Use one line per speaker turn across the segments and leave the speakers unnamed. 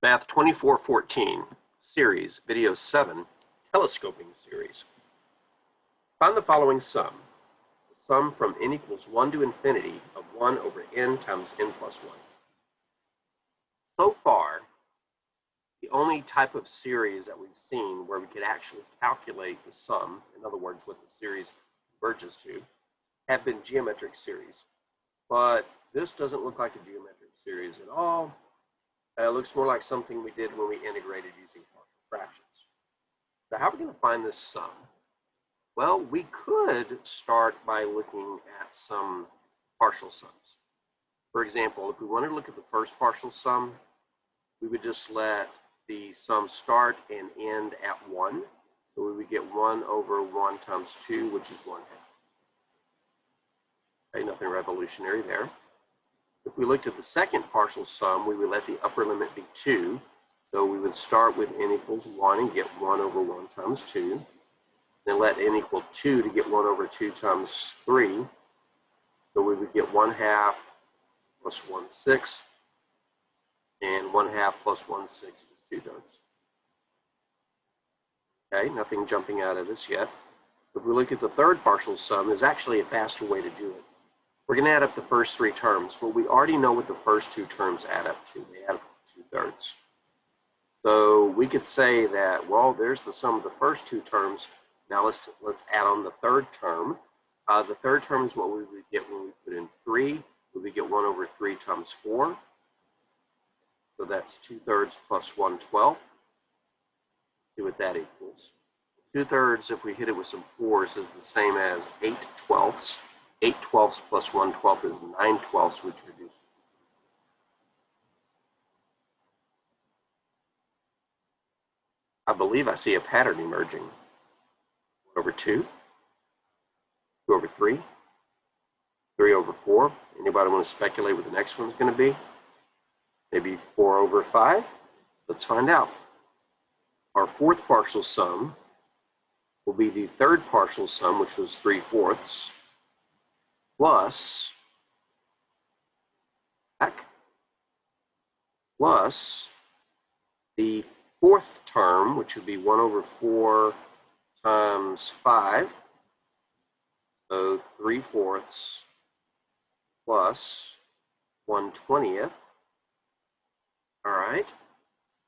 Math 2414, Series, Video 7, Telescoping Series. Find the following sum. The sum from n equals 1 to infinity of 1 over n times n plus 1. So far, the only type of series that we've seen where we could actually calculate the sum, in other words, what the series converges to, have been geometric series. But this doesn't look like a geometric series at all. It looks more like something we did when we integrated using partial fractions. So how are we going to find this sum? Well, we could start by looking at some partial sums. For example, if we wanted to look at the first partial sum, we would just let the sum start and end at 1. So we would get 1 over 1 times 2, which is 1/2. Okay, nothing revolutionary there. If we looked at the second partial sum, we would let the upper limit be 2. So we would start with n equals 1 and get 1 over 1 times 2. Then let n equal 2 to get 1 over 2 times 3. So we would get 1/2 plus 1/6. And 1/2 plus 1/6 is 2/3. Okay, nothing jumping out at us yet. If we look at the third partial sum, there's actually a faster way to do it. We're going to add up the first 3 terms. Well, we already know what the first 2 terms add up to. They add up to 2/3. So we could say that, well, there's the sum of the first 2 terms. Now let's add on the third term. The third term is what we would get when we put in 3. We would get 1 over 3 times 4. So that's 2/3 plus 1/12. See what that equals. 2/3, if we hit it with some 4s, is the same as 8/12. 8/12 plus 1/12 is 9/12, which reduces. I believe I see a pattern emerging. 1 over 2, 2 over 3, 3 over 4. Anybody want to speculate what the next one's going to be? Maybe 4 over 5? Let's find out. Our fourth partial sum will be the third partial sum, which was 3/4, plus the fourth term, which would be 1 over 4 times 5, so 3/4 plus 1/20. All right.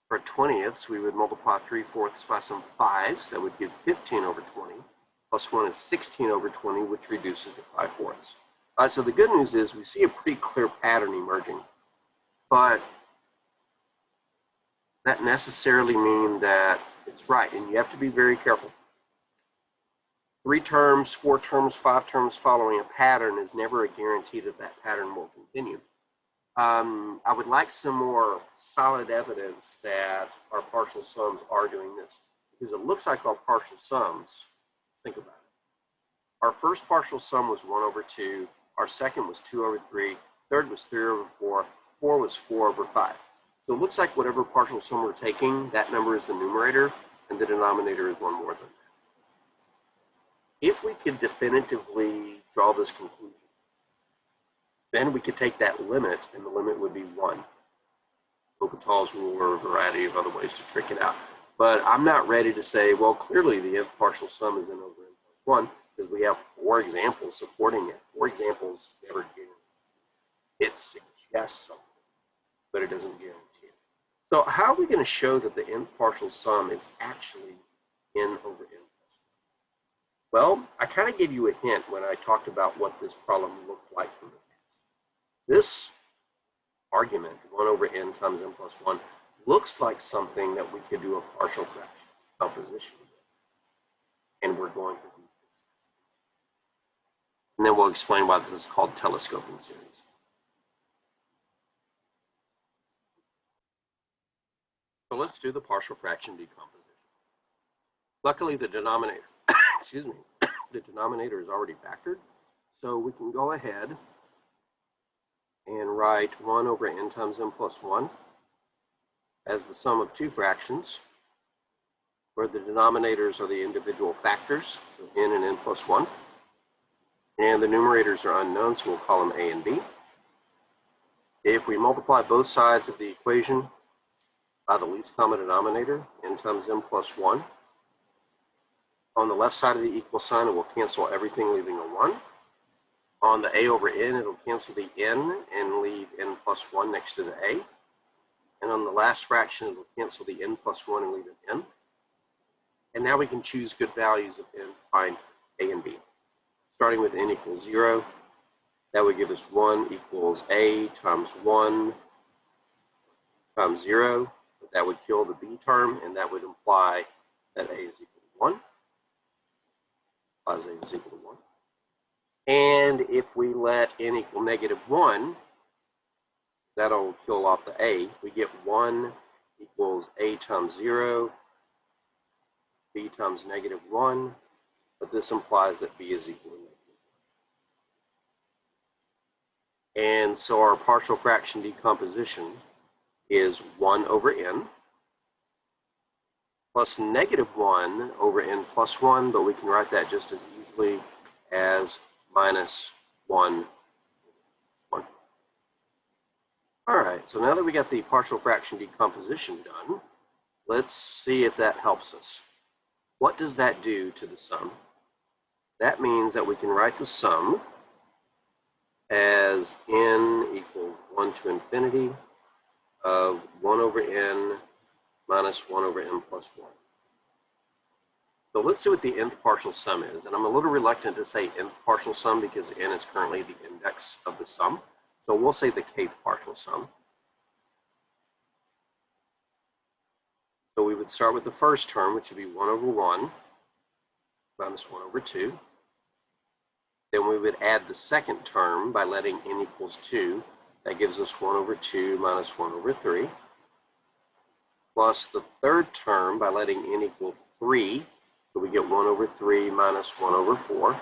For 20ths, we would multiply 3/4 by some 5s. That would give 15 over 20. Plus 1 is 16 over 20, which reduces to 5/4. All right, so the good news is we see a pretty clear pattern emerging. But that necessarily mean that it's right, and you have to be very careful. 3 terms, 4 terms, 5 terms following a pattern is never a guarantee that that pattern will continue. I would like some more solid evidence that our partial sums are doing this, because it looks like our partial sums, think about it. Our first partial sum was 1 over 2, our second was 2 over 3, third was 3 over 4, 4 was 4 over 5. So it looks like whatever partial sum we're taking, that number is the numerator, and the denominator is 1 more than that. If we could definitively draw this conclusion, then we could take that limit, and the limit would be 1. L'Hopital's rule, or a variety of other ways to trick it out. But I'm not ready to say, well, clearly the nth partial sum is n over n plus 1, because we have 4 examples supporting it. 4 examples never guarantee. It suggests something, but it doesn't guarantee it. So how are we going to show that the nth partial sum is actually n over n plus 1? Well, I kind of gave you a hint when I talked about what this problem looked like from the past. This argument, 1 over n times n plus 1, looks like something that we could do a partial fraction composition with. And we're going to do this. And then we'll explain why this is called telescoping series. So let's do the partial fraction decomposition. Luckily, the denominator, excuse me, the denominator is already factored. So we can go ahead and write 1 over n times n plus 1 as the sum of 2 fractions, where the denominators are the individual factors, so n and n plus 1. And the numerators are unknown, so we'll call them a and b. If we multiply both sides of the equation, by the least common denominator, n times m plus 1. On the left side of the equal sign, it will cancel everything, leaving a 1. On the a over n, it'll cancel the n and leave n plus 1 next to the a. And on the last fraction, it'll cancel the n plus 1 and leave an n. And now we can choose good values of n to find a and b. Starting with n equals 0, that would give us 1 equals a times 1 times 0. But that would kill the b term, and that would imply that a is equal to 1. Implies a is equal to 1. And if we let n equal -1, that'll kill off the a. We get 1 equals a times 0, b times -1, but this implies that b is equal to -1. And so our partial fraction decomposition is 1 over n plus -1 over n plus 1, but we can write that just as easily as minus 1. All right, so now that we got the partial fraction decomposition done, let's see if that helps us. What does that do to the sum? That means that we can write the sum as n equals 1 to infinity of 1 over n minus 1 over n plus 1. So let's see what the nth partial sum is. And I'm a little reluctant to say nth partial sum because n is currently the index of the sum. So we'll say the kth partial sum. So we would start with the first term, which would be 1 over 1 minus 1 over 2. Then we would add the second term by letting n equals 2. That gives us 1 over 2 minus 1 over 3. Plus the third term by letting n equal 3. So we get 1 over 3 minus 1 over 4.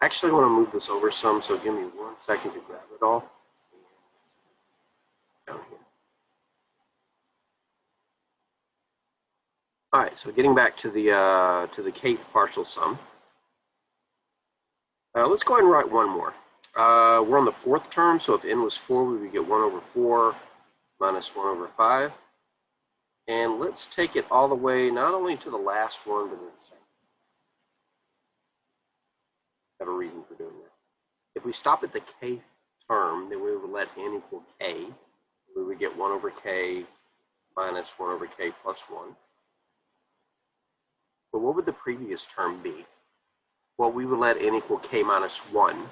Actually, I want to move this over some, so give me 1 second to grab it all. Down here. All right, so getting back to the kth partial sum. Let's go ahead and write one more. We're on the fourth term, so if n was 4, we would get 1 over 4 minus 1 over 5. And let's take it all the way, not only to the last one, but to the second. Have a reason for doing that. If we stop at the kth term, then we would let n equal k. We would get 1 over k minus 1 over k plus 1. But what would the previous term be? Well, we would let n equal k minus 1.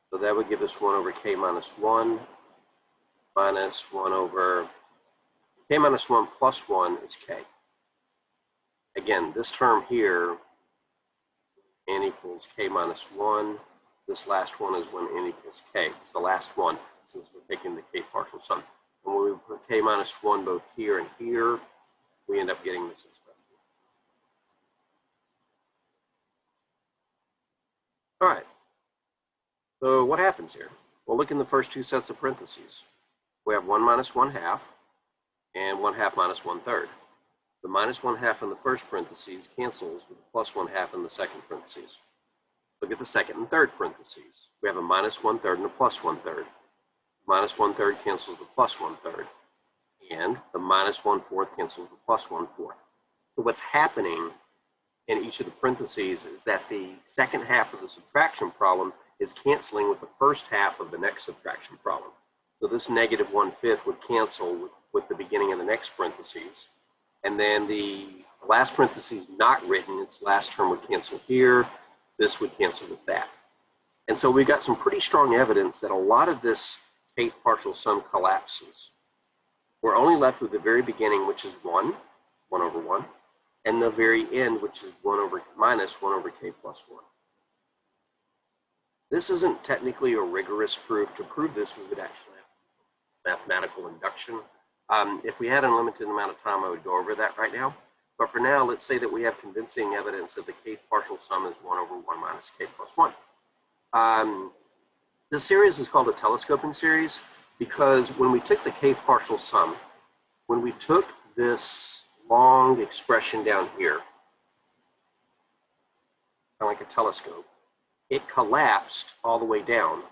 So that would give us 1 over k minus 1 minus 1 over k minus 1 plus 1 is k. Again, this term here, n equals k minus 1. This last one is when n equals k. It's the last one since we're taking the k partial sum. And when we put k minus 1 both here and here, we end up getting this expression. All right. So what happens here? Well, look in the first two sets of parentheses. We have 1 minus 1/2 and 1/2 minus 1/3. The minus 1/2 in the first parentheses cancels with the plus 1/2 in the second parentheses. Look at the second and third parentheses. We have a minus 1/3 and a plus 1/3. Minus 1/3 cancels the plus 1/3. And the minus 1/4 cancels the plus 1/4. So what's happening in each of the parentheses is that the second half of the subtraction problem is canceling with the first half of the next subtraction problem. So this negative 1/5 would cancel with the beginning of the next parentheses. And then the last parentheses not written, its last term would cancel here. This would cancel with that. And so we got some pretty strong evidence that a lot of this kth partial sum collapses. We're only left with the very beginning, which is 1 over 1, and the very end, which is 1 over minus 1 over k plus 1. This isn't technically a rigorous proof. To prove this, we would actually have mathematical induction. If we had an unlimited amount of time, I would go over that right now. But for now, let's say that we have convincing evidence that the kth partial sum is 1 over 1 minus k plus 1. This series is called a telescoping series because when we took the kth partial sum, when we took this long expression down here, kind of like a telescope, it collapsed all the way down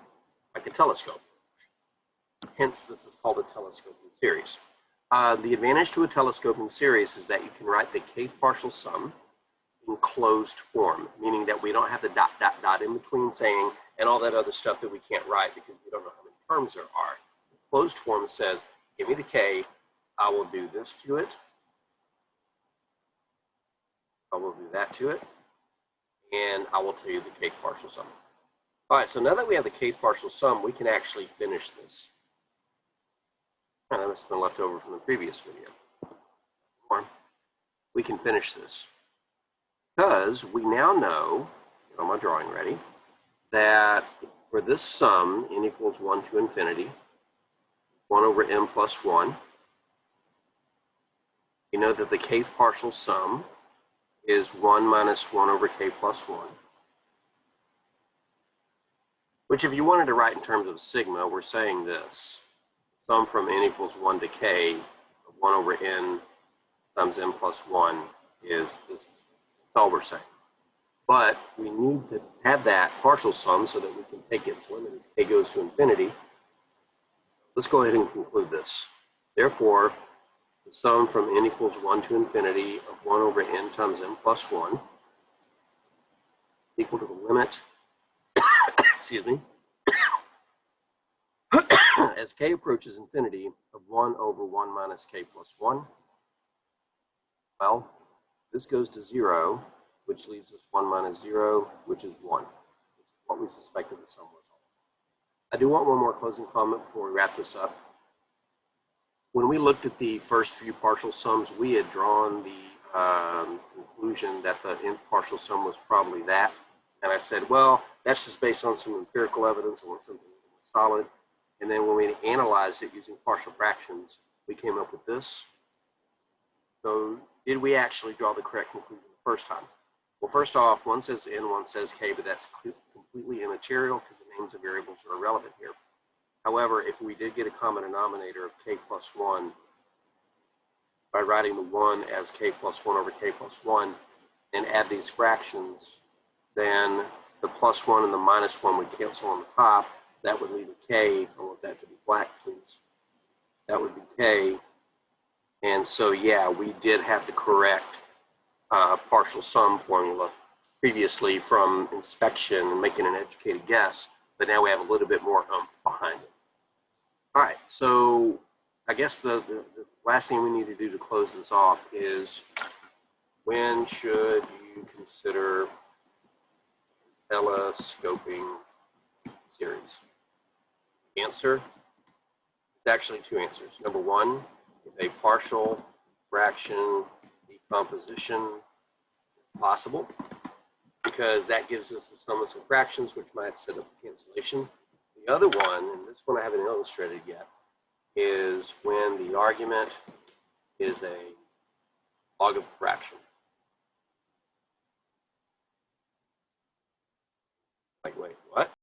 like a telescope. Hence, this is called a telescoping series. The advantage to a telescoping series is that you can write the kth partial sum in closed form, meaning that we don't have the dot, dot, dot in between saying and all that other stuff that we can't write because we don't know how many terms there are. The closed form says, give me the k, I will do this to it, I will do that to it, and I will tell you the kth partial sum. All right, so now that we have the kth partial sum, we can actually finish this. That's been left over from the previous video. We can finish this because we now know, get my drawing ready, that for this sum, n equals 1 to infinity, 1 over m plus 1, you know that the kth partial sum is 1 minus 1 over k plus 1, which if you wanted to write in terms of sigma, we're saying this. Sum from n equals 1 to k of 1 over n times m plus 1 is this. That's all we're saying. But we need to have that partial sum so that we can take its limit as k goes to infinity. Let's go ahead and conclude this. Therefore, the sum from n equals 1 to infinity of 1 over n times m plus 1 equal to the limit, excuse me, as k approaches infinity of 1 over 1 minus k plus 1. Well, this goes to 0, which leaves us 1 minus 0, which is 1, which is what we suspected the sum was. I do want one more closing comment before we wrap this up. When we looked at the first few partial sums, we had drawn the conclusion that the nth partial sum was probably that. And I said, well, that's just based on some empirical evidence. I want something more solid. And then when we analyzed it using partial fractions, we came up with this. So did we actually draw the correct conclusion the first time? Well, first off, one says n, one says k, but that's completely immaterial because the names of variables are irrelevant here. However, if we did get a common denominator of k plus 1 by writing the 1 as k plus 1 over k plus 1 and add these fractions, then the plus 1 and the minus 1 would cancel on the top. That would leave a k. I want that to be black, please. That would be k. And so, yeah, we did have the correct partial sum formula previously from inspection and making an educated guess, but now we have a little bit more oomph behind it. All right, so I guess the last thing we need to do to close this off is when should you consider telescoping series? Answer, it's actually two answers. Number one, if a partial fraction decomposition is possible, because that gives us the sum of some fractions, which might set up a cancellation. The other one, and this one I haven't illustrated yet, is when the argument is a log of a fraction. Like, wait, what?